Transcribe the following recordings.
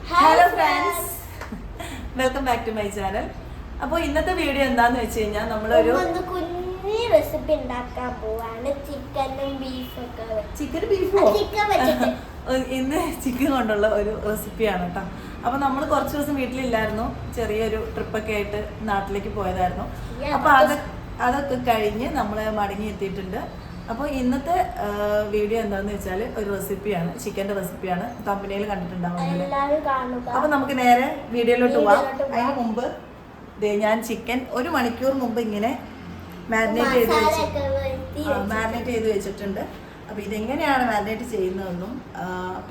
Hello friends, welcome back to my channel. അപ്പോൾ ഇന്നത്തെ video എന്താന്ന് വെച്ച് കഴിഞ്ഞാൽ നമ്മളൊരു കുഞ്ഞി റെസിപ്പി ഉണ്ടാക്കാൻ പോവാണ്. ചിക്കനും ബീഫൊക്കെ. ചിക്കൻ ബീഫോ ഇന്ന് ചിക്കൻ കൊണ്ടുള്ള ഒരു റെസിപ്പിയാണ് കേട്ടോ. അപ്പോൾ നമ്മൾ കുറച്ച് ദിവസം വീട്ടിലില്ലായിരുന്നു, ചെറിയൊരു ട്രിപ്പൊക്കെ ആയിട്ട് നാട്ടിലേക്ക് പോയതായിരുന്നു. അപ്പോൾ അതൊക്കെ കഴിഞ്ഞ് നമ്മൾ മടങ്ങി എത്തിയിട്ടുണ്ട്. അപ്പോൾ ഇന്നത്തെ വീഡിയോ എന്താണെന്ന് വെച്ചാൽ ഒരു റെസിപ്പിയാണ്, ചിക്കൻ്റെ റെസിപ്പിയാണ്. തമ്പനയിൽ കണ്ടിട്ടുണ്ടാവുന്നത്. അപ്പോൾ നമുക്ക് നേരെ വീഡിയോയിലോട്ട് പോവാം. അതിന് മുമ്പ് ഞാൻ ചിക്കൻ 1 മണിക്കൂർ മുമ്പ് ഇങ്ങനെ മാരിനേറ്റ് ചെയ്ത് വെച്ചിട്ടുണ്ട്. അപ്പോൾ ഇതെങ്ങനെയാണ് മാരിനേറ്റ് ചെയ്യുന്നതെന്നും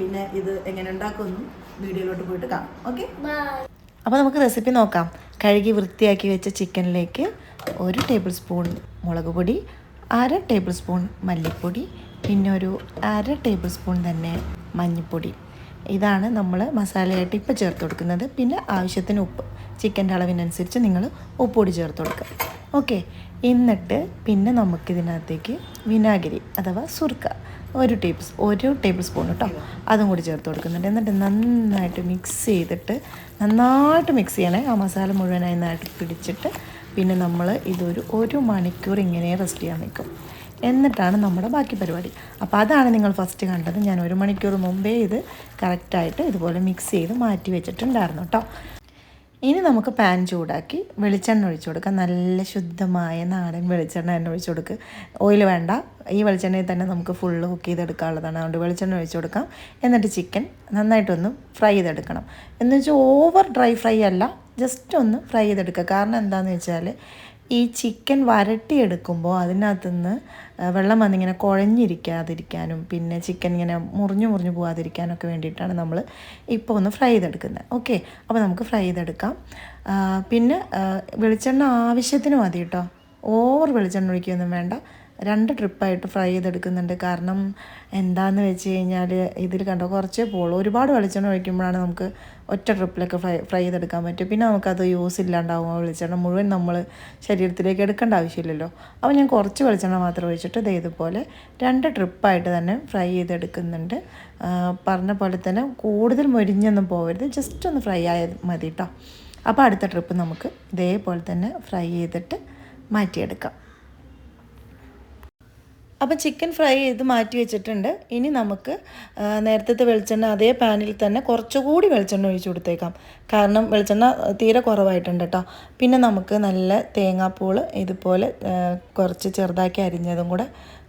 പിന്നെ ഇത് എങ്ങനെ ഉണ്ടാക്കുമെന്നും വീഡിയോയിലോട്ട് പോയിട്ട് കാണാം. ഓക്കെ, അപ്പോൾ നമുക്ക് റെസിപ്പി നോക്കാം. കഴുകി വൃത്തിയാക്കി വെച്ച ചിക്കനിലേക്ക് 1 ടേബിൾ സ്പൂൺ മുളക് പൊടി, 1/2 ടേബിൾ സ്പൂൺ മല്ലിപ്പൊടി, പിന്നെ ഒരു 1/2 ടേബിൾ സ്പൂൺ തന്നെ മഞ്ഞൾപ്പൊടി. ഇതാണ് നമ്മൾ മസാലയായിട്ട് ഇപ്പോൾ ചേർത്ത് കൊടുക്കുന്നത്. പിന്നെ ആവശ്യത്തിന് ഉപ്പ്, ചിക്കൻ്റെ അളവിനനുസരിച്ച് നിങ്ങൾ ഉപ്പുപൊടി ചേർത്ത് കൊടുക്കുക. ഓക്കെ, എന്നിട്ട് പിന്നെ നമുക്കിതിനകത്തേക്ക് വിനാഗിരി അഥവാ സുർക്ക 1 ടേബിൾ സ്പൂൺ കേട്ടോ, അതും കൂടി ചേർത്ത് കൊടുക്കുന്നുണ്ട്. എന്നിട്ട് നന്നായിട്ട് മിക്സ് ചെയ്യണേ. ആ മസാല മുഴുവനായി നന്നായിട്ട് പിടിച്ചിട്ട് പിന്നെ നമ്മൾ ഇതൊരു 1 മണിക്കൂർ ഇങ്ങനെ റെസ്റ്റ് ചെയ്യാൻ വെക്കും. എന്നിട്ടാണ് നമ്മുടെ ബാക്കി പരിപാടി. അപ്പോൾ അതാണ് നിങ്ങൾ ഫസ്റ്റ് കണ്ടത്. ഞാൻ 1 മണിക്കൂർ മുമ്പേ ഇത് കറക്റ്റായിട്ട് ഇതുപോലെ മിക്സ് ചെയ്ത് മാറ്റി വെച്ചിട്ടുണ്ടായിരുന്നു കേട്ടോ. ഇനി നമുക്ക് പാൻ ചൂടാക്കി വെളിച്ചെണ്ണ ഒഴിച്ചു കൊടുക്കാം. നല്ല ശുദ്ധമായ നാടൻ വെളിച്ചെണ്ണ തന്നെ ഒഴിച്ചു കൊടുക്കുക. ഓയിൽ വേണ്ട, ഈ വെളിച്ചെണ്ണയിൽ തന്നെ നമുക്ക് ഫുള്ള് കുക്ക് ചെയ്തെടുക്കാനുള്ളതാണ്. അതുകൊണ്ട് വെളിച്ചെണ്ണ ഒഴിച്ചു കൊടുക്കാം. എന്നിട്ട് ചിക്കൻ നന്നായിട്ടൊന്ന് ഫ്രൈ ചെയ്തെടുക്കണം. എന്ന് വെച്ചാൽ ഓവർ ഡ്രൈ ഫ്രൈ അല്ല, ജസ്റ്റ് ഒന്ന് ഫ്രൈ ചെയ്തെടുക്കുക. കാരണം എന്താണെന്ന് വെച്ചാൽ ഈ ചിക്കൻ വരട്ടിയെടുക്കുമ്പോൾ അതിനകത്തുനിന്ന് വെള്ളം വന്നിങ്ങനെ കുഴഞ്ഞിരിക്കാതിരിക്കാനും പിന്നെ ചിക്കൻ ഇങ്ങനെ മുറിഞ്ഞു പോകാതിരിക്കാനൊക്കെ വേണ്ടിയിട്ടാണ് നമ്മൾ ഇപ്പോൾ ഒന്ന് ഫ്രൈ ചെയ്തെടുക്കുന്നത്. ഓക്കെ, അപ്പോൾ നമുക്ക് ഫ്രൈ ചെയ്തെടുക്കാം. പിന്നെ വെളിച്ചെണ്ണ ആവശ്യത്തിന് മതി കേട്ടോ, ഓവർ വെളിച്ചെണ്ണ ഒഴിക്കുകയൊന്നും വേണ്ട. 2 ട്രിപ്പായിട്ട് ഫ്രൈ ചെയ്തെടുക്കുന്നുണ്ട്. കാരണം എന്താണെന്ന് വെച്ച് കഴിഞ്ഞാൽ ഇതിൽ കണ്ടോ കുറച്ചേ പോകുള്ളൂ. ഒരുപാട് വെളിച്ചെണ്ണ ഒഴിക്കുമ്പോഴാണ് നമുക്ക് ഒറ്റ ട്രിപ്പിലൊക്കെ ഫ്രൈ ചെയ്തെടുക്കാൻ പറ്റും. പിന്നെ നമുക്കത് യൂസ് ഇല്ലാണ്ടാവും. ആ വെളിച്ചെണ്ണ മുഴുവൻ നമ്മൾ ശരീരത്തിലേക്ക് എടുക്കേണ്ട ആവശ്യമില്ലല്ലോ. അപ്പോൾ ഞാൻ കുറച്ച് വെളിച്ചെണ്ണ മാത്രം ഒഴിച്ചിട്ട് ഇതേപോലെ 2 ട്രിപ്പായിട്ട് തന്നെ ഫ്രൈ ചെയ്തെടുക്കുന്നുണ്ട്. പറഞ്ഞ പോലെ തന്നെ കൂടുതൽ മൊരിഞ്ഞൊന്നും പോകരുത്, ജസ്റ്റ് ഒന്ന് ഫ്രൈ ആയാൽ മതി കേട്ടോ. അപ്പോൾ അടുത്ത ട്രിപ്പ് നമുക്ക് ഇതേപോലെ തന്നെ ഫ്രൈ ചെയ്തിട്ട് മാറ്റിയെടുക്കാം. അപ്പോൾ ചിക്കൻ ഫ്രൈ ചെയ്ത് മാറ്റി വെച്ചിട്ടുണ്ട്. ഇനി നമുക്ക് നേരത്തെ വെളിച്ചെണ്ണ അതേ പാനിൽ തന്നെ കുറച്ചുകൂടി വെളിച്ചെണ്ണ ഒഴിച്ച് കൊടുത്തേക്കാം. കാരണം വെളിച്ചെണ്ണ തീരെ കുറവായിട്ടുണ്ട് കേട്ടോ. പിന്നെ നമുക്ക് നല്ല തേങ്ങാപ്പൂൾ ഇതുപോലെ കുറച്ച് ചെറുതാക്കി അരിഞ്ഞതും കൂടെ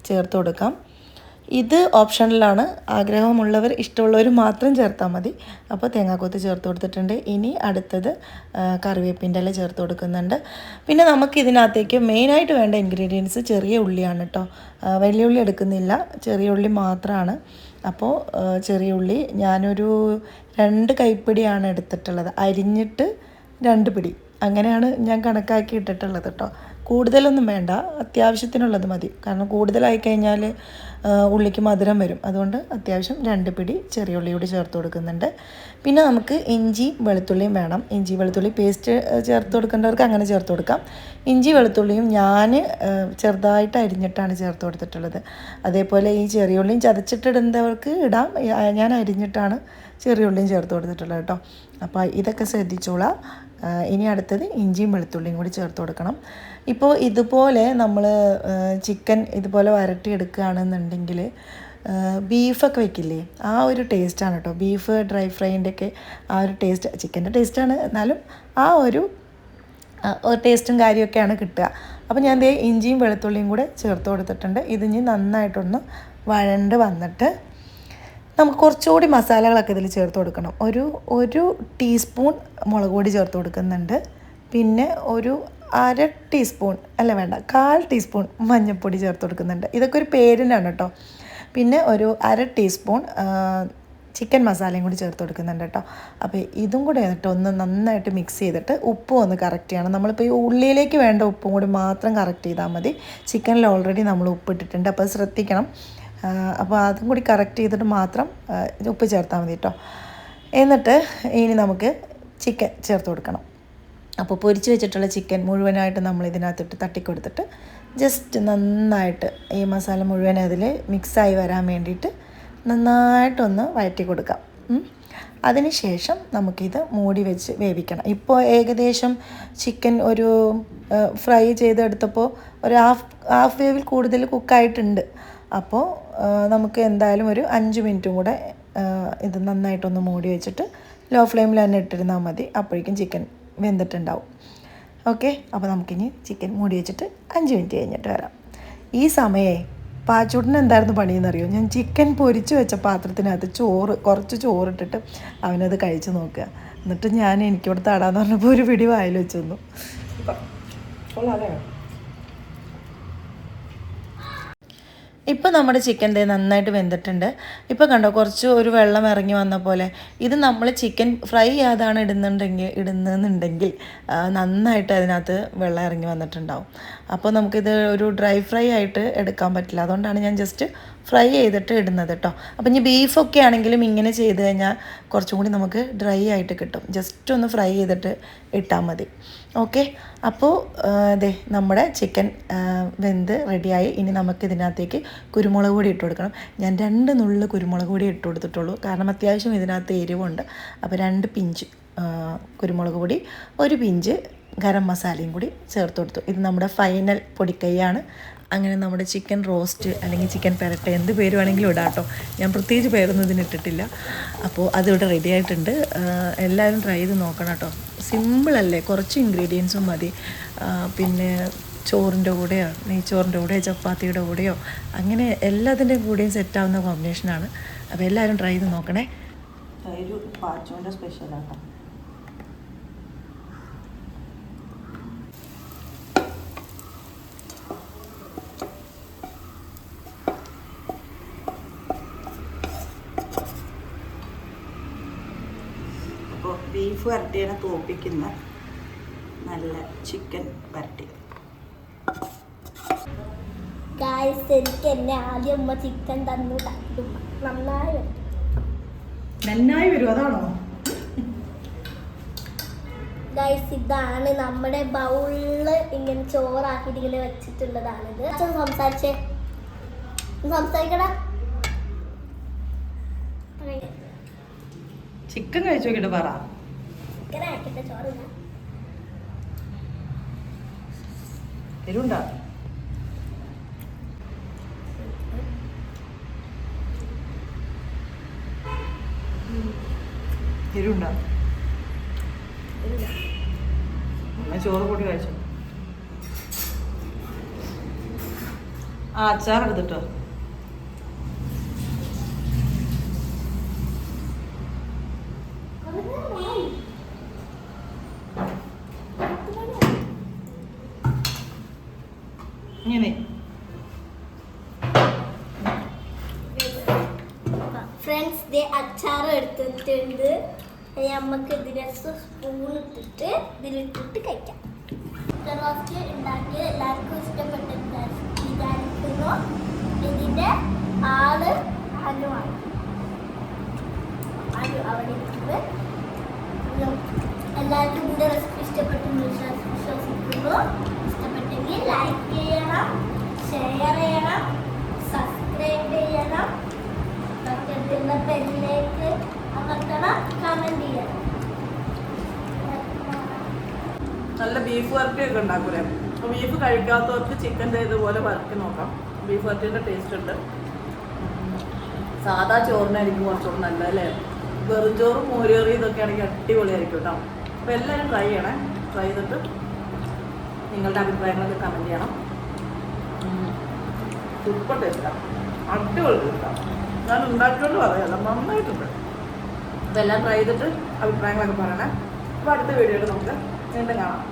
ചേർത്ത് കൊടുക്കാം. ഇത് ഓപ്ഷണലാണ്, ആഗ്രഹമുള്ളവർ ഇഷ്ടമുള്ളവർ മാത്രം ചേർത്താൽ മതി. അപ്പോൾ തേങ്ങാക്കൊത്ത് ചേർത്ത് കൊടുത്തിട്ടുണ്ട്. ഇനി അടുത്തത് കറിവേപ്പിൻ്റെ ഇല ചേർത്ത് കൊടുക്കുന്നുണ്ട്. പിന്നെ നമുക്ക് ഇതിനകത്തേക്ക് മെയിനായിട്ട് വേണ്ട ഇൻഗ്രീഡിയൻസ് ചെറിയ ഉള്ളിയാണ് കേട്ടോ. വലിയ ഉള്ളി എടുക്കുന്നില്ല, ചെറിയ ഉള്ളി മാത്രമാണ്. അപ്പോൾ ചെറിയ ഉള്ളി ഞാനൊരു 2 കൈപ്പിടിയാണ് എടുത്തിട്ടുള്ളത്. അരിഞ്ഞിട്ട് 2 പിടി അങ്ങനെയാണ് ഞാൻ കണക്കാക്കി ഇട്ടിട്ടുള്ളത് കേട്ടോ. കൂടുതലൊന്നും വേണ്ട, അത്യാവശ്യത്തിനുള്ളത് മതി. കാരണം കൂടുതലായി കഴിഞ്ഞാൽ ഉള്ളിക്ക് മധുരം വരും. അതുകൊണ്ട് അത്യാവശ്യം 2 പിടി ചെറിയ ഉള്ളി കൂടി ചേർത്ത് കൊടുക്കുന്നുണ്ട്. പിന്നെ നമുക്ക് ഇഞ്ചി വെളുത്തുള്ളിയും വേണം. ഇഞ്ചി വെളുത്തുള്ളി പേസ്റ്റ് ചേർത്ത് കൊടുക്കേണ്ടവർക്ക് അങ്ങനെ ചേർത്ത് കൊടുക്കാം. ഇഞ്ചി വെളുത്തുള്ളിയും ഞാൻ ചെറുതായിട്ട് അരിഞ്ഞിട്ടാണ് ചേർത്ത് കൊടുത്തിട്ടുള്ളത്. അതേപോലെ ഈ ചെറിയ ഉള്ളിയും ചതച്ചിട്ടിടുന്നവർക്ക് ഇടാം. ഞാൻ അരിഞ്ഞിട്ടാണ് ചെറിയ ഉള്ളിയും ചേർത്ത് കൊടുത്തിട്ടുള്ളത് കേട്ടോ. അപ്പോൾ ഇതൊക്കെ ശ്രദ്ധിച്ചോളാം. ഇനി അടുത്തത് ഇഞ്ചിയും വെളുത്തുള്ളിയും കൂടി ചേർത്ത് കൊടുക്കണം. ഇപ്പോൾ ഇതുപോലെ നമ്മൾ ചിക്കൻ ഇതുപോലെ വരട്ടിയെടുക്കുകയാണെന്നുണ്ടെങ്കിൽ ബീഫൊക്കെ വെക്കില്ലേ, ആ ഒരു ടേസ്റ്റാണ് കേട്ടോ. ബീഫ് ഡ്രൈ ഫ്രൈൻ്റെയൊക്കെ ആ ഒരു ടേസ്റ്റ് ചിക്കൻ്റെ ടേസ്റ്റാണ്, എന്നാലും ആ ഒരു ടേസ്റ്റും കാര്യമൊക്കെയാണ് കിട്ടുക. അപ്പോൾ ഞാൻ ദേ ഇഞ്ചിയും വെളുത്തുള്ളിയും കൂടെ ചേർത്ത് കൊടുത്തിട്ടുണ്ട്. ഇതിനി നന്നായിട്ടൊന്ന് വഴണ്ട് വന്നിട്ട് നമുക്ക് കുറച്ചുകൂടി മസാലകളൊക്കെ ഇതിൽ ചേർത്ത് കൊടുക്കണം. ഒരു ടീസ്പൂൺ മുളക് പൊടി ചേർത്ത് കൊടുക്കുന്നുണ്ട്. പിന്നെ ഒരു 1/2 ടീസ്പൂൺ അല്ല വേണ്ട 1/4 ടീസ്പൂൺ മഞ്ഞൾപ്പൊടി ചേർത്ത് കൊടുക്കുന്നുണ്ട്. ഇതൊക്കെ ഒരു പേരിനാണ് കേട്ടോ. പിന്നെ ഒരു 1/2 ടീസ്പൂൺ ചിക്കൻ മസാലയും കൂടി ചേർത്ത് കൊടുക്കുന്നുണ്ട് കേട്ടോ. അപ്പോൾ ഇതും കൂടെ എന്നിട്ട് ഒന്ന് നന്നായിട്ട് മിക്സ് ചെയ്തിട്ട് ഉപ്പും ഒന്ന് കറക്റ്റ് ചെയ്യണം. നമ്മളിപ്പോൾ ഈ ഉള്ളിയിലേക്ക് വേണ്ട ഉപ്പും കൂടി മാത്രം കറക്റ്റ് ചെയ്താൽ മതി. ചിക്കനിൽ ഓൾറെഡി നമ്മൾ ഉപ്പ് ഇട്ടിട്ടുണ്ട്, അപ്പോൾ ശ്രദ്ധിക്കണം. അപ്പോൾ അതും കൂടി കറക്റ്റ് ചെയ്തിട്ട് മാത്രം ഉപ്പ് ചേർത്താൽ മതി കേട്ടോ. എന്നിട്ട് ഇനി നമുക്ക് ചിക്കൻ ചേർത്ത് കൊടുക്കണം. അപ്പോൾ പൊരിച്ച് വെച്ചിട്ടുള്ള ചിക്കൻ മുഴുവനായിട്ട് നമ്മൾ ഇതിനകത്തിട്ട് തട്ടിക്കൊടുത്തിട്ട് ജസ്റ്റ് നന്നായിട്ട് ഈ മസാല മുഴുവൻ അതിൽ മിക്സായി വരാൻ വേണ്ടിയിട്ട് നന്നായിട്ടൊന്ന് വഴറ്റി കൊടുക്കാം. അതിനുശേഷം നമുക്കിത് മൂടി വെച്ച് വേവിക്കണം. ഇപ്പോൾ ഏകദേശം ചിക്കൻ ഒരു ഫ്രൈ ചെയ്തെടുത്തപ്പോൾ ഒരു ഹാഫ് വേവിൽ കൂടുതൽ കുക്കായിട്ടുണ്ട്. അപ്പോൾ നമുക്ക് എന്തായാലും ഒരു 5 മിനിറ്റും കൂടെ ഇത് നന്നായിട്ടൊന്ന് മൂടി വെച്ചിട്ട് ലോ ഫ്ലെയിമിൽ തന്നെ ഇട്ടിരുന്നാൽ മതി. അപ്പോഴേക്കും ചിക്കൻ വെന്തിട്ടുണ്ടാവും. ഓക്കെ, അപ്പോൾ നമുക്കിനി ചിക്കൻ മൂടി വെച്ചിട്ട് 5 മിനിറ്റ് കഴിഞ്ഞിട്ട് വരാം. ഈ സമയമേ പാച്ചൂട്ടിന് എന്തായിരുന്നു പണിയെന്നറിയോ? ഞാൻ ചിക്കൻ പൊരിച്ച് വെച്ച പാത്രത്തിനകത്ത് കുറച്ച് ചോറിട്ടിട്ട് അവനത് കഴിച്ച് നോക്കുക. എന്നിട്ട് ഞാൻ എനിക്കിവിടെ തടാന്ന് പറഞ്ഞപ്പോൾ ഒരു പിടി വായിൽ വെച്ച് തന്നു. ഇപ്പോൾ നമ്മുടെ ചിക്കൻ നന്നായിട്ട് വെന്തിട്ടുണ്ട്. ഇപ്പോൾ കണ്ടോ കുറച്ച് ഒരു വെള്ളം ഇറങ്ങി വന്ന പോലെ. ഇത് നമ്മൾ ചിക്കൻ ഫ്രൈ ചെയ്യാതാണ് ഇടുന്നുണ്ടെങ്കിൽ നന്നായിട്ട് അതിനകത്ത് വെള്ളം ഇറങ്ങി വന്നിട്ടുണ്ടാവും. അപ്പോൾ നമുക്കിത് ഒരു ഡ്രൈ ഫ്രൈ ആയിട്ട് എടുക്കാൻ പറ്റില്ല. അതുകൊണ്ടാണ് ഞാൻ ജസ്റ്റ് ഫ്രൈ ചെയ്തിട്ട് ഇടുന്നത് കേട്ടോ. അപ്പം ഇനി ബീഫൊക്കെ ആണെങ്കിലും ഇങ്ങനെ ചെയ്ത് കഴിഞ്ഞാൽ കുറച്ചും കൂടി നമുക്ക് ഡ്രൈ ആയിട്ട് കിട്ടും. ജസ്റ്റ് ഒന്ന് ഫ്രൈ ചെയ്തിട്ട് ഇട്ടാൽ മതി. ഓക്കെ, അപ്പോൾ നമ്മുടെ ചിക്കൻ വെന്ത് റെഡിയായി. ഇനി നമുക്ക് ഇതിനകത്തേക്ക് കുരുമുളക് പൊടി ഇട്ട് കൊടുക്കണം. ഞാൻ 2 നുള്ള് കുരുമുളക് പൊടി ഇട്ട് കൊടുത്തിട്ടുള്ളൂ, കാരണം അത്യാവശ്യം ഇതിനകത്ത് എരിവുണ്ട്. അപ്പോൾ 2 പിഞ്ച് കുരുമുളക് പൊടി, 1 പിഞ്ച് ഗരം മസാലയും കൂടി ചേർത്ത് കൊടുത്തു. ഇത് നമ്മുടെ ഫൈനൽ പൊടിക്കൈയാണ്. അങ്ങനെ നമ്മുടെ ചിക്കൻ റോസ്റ്റ് അല്ലെങ്കിൽ ചിക്കൻ പെരട്ടെ എന്ത് പേര് വേണമെങ്കിലും ഇടാം കേട്ടോ. ഞാൻ പ്രത്യേകിച്ച് പേരൊന്നും ഇതിനിട്ടിട്ടില്ല. അപ്പോൾ അതിവിടെ റെഡി ആയിട്ടുണ്ട്. എല്ലാവരും ട്രൈ ചെയ്ത് നോക്കണം കേട്ടോ. സിമ്പിളല്ലേ, കുറച്ച് ഇൻഗ്രീഡിയൻസും മതി. പിന്നെ ചോറിൻ്റെ കൂടെയോ നെയ്ച്ചോറിൻ്റെ കൂടെയോ ചപ്പാത്തിയുടെ കൂടെയോ അങ്ങനെ എല്ലാത്തിൻ്റെയും കൂടെയും സെറ്റാവുന്ന കോമ്പിനേഷനാണ്. അപ്പോൾ എല്ലാവരും ട്രൈ ചെയ്ത് നോക്കണേ. തൈര് പാച്ചോൻ്റെ സ്പെഷ്യലാട്ടോ. അപ്പോൾ ബീഫ് വരട്ടിയാണ് തോപ്പിക്കുന്ന നല്ല ചിക്കൻ വരട്ടി. എനിക്ക് എന്നെ ആദ്യം ഉമ്മ ചിക്കൻ തന്നു നന്നായി വരും. അതാണോ ഗൈസ്? ഇതാണ് നമ്മുടെ ബൗളില് ഇങ്ങനെ ചോറാക്കിയിട്ട് ഇങ്ങനെ വെച്ചിട്ടുള്ളതാണിത്. സംസാരിക്കടാ. ചിക്കൻ കഴിച്ചു നോക്കിയിട്ട് പറ. ചോറില്ല എരുണ്ടാ? എരുണ്ടാ? ചോറ് കൂട്ടി കഴിച്ചു. അച്ചാർ എടുത്തിട്ടോ. ഇങ്ങനെ ഫ്രണ്ട്സ് അച്ചാർ എടുത്തിട്ടുണ്ട്. നമുക്ക് ഇതിനകത്ത് സ്പൂൺ ഇട്ടിട്ട് ഇതിലിട്ടിട്ട് കഴിക്കാം. ചിക്കൻ റോസ്റ്റ് ഉണ്ടാക്കി എല്ലാവർക്കും ഇഷ്ടപ്പെട്ടെന്ന് വിചാരിക്കുന്നു. ഇതിൻ്റെ ആള് അനുവാണ്. അവിടെ ഇരിക്കുന്നത്. എല്ലാവർക്കും ഇതിൻ്റെ റെസിപ്പി ഇഷ്ടപ്പെട്ടെന്ന് വിശ്വസിക്കുന്നു. ഇഷ്ടപ്പെട്ടെങ്കിൽ ലൈക്ക് ചെയ്യണം, ഷെയർ ചെയ്യണം, സബ്സ്ക്രൈബ് ചെയ്യണം, തൊട്ടടുത്തുള്ള ബെല്ലിലേക്ക് അമർത്തണം, കമൻറ്റ് ചെയ്യണം. നല്ല ബീഫ് വരട്ടിയൊക്കെ ഉണ്ടാക്കൂലേ? അപ്പോൾ ബീഫ് കഴിക്കാത്തവർക്ക് ചിക്കൻ്റെ ഇതുപോലെ വരട്ടി നോക്കാം. ബീഫ് വരട്ടിൻ്റെ ടേസ്റ്റ് ഉണ്ട്. സാധാ ചോറിനായിരിക്കും കുറച്ചുകൂടെ നല്ലത് അല്ലേ? വെറും ചോറും മോരുകറി ഇതൊക്കെ ആണെങ്കിൽ അടിപൊളിയായിരിക്കും കേട്ടോ. അപ്പോൾ എല്ലാവരും ട്രൈ ചെയ്യണേ. ട്രൈ ചെയ്തിട്ട് നിങ്ങളുടെ അഭിപ്രായങ്ങളൊക്കെ കമൻറ്റ് ചെയ്യണം. സൂപ്പർ ടേസ്റ്റാണ്, അടിപൊളി ടേസ്റ്റാണ്. ഞാൻ ഉണ്ടാക്കിയോണ്ട് പറയാമല്ലോ, നന്നായിട്ടുണ്ട്. അപ്പോൾ എല്ലാം ട്രൈ ചെയ്തിട്ട് അഭിപ്രായങ്ങളൊക്കെ പറയണേ. അപ്പോൾ അടുത്ത വീഡിയോയിൽ നമുക്ക് വീണ്ടും കാണാം.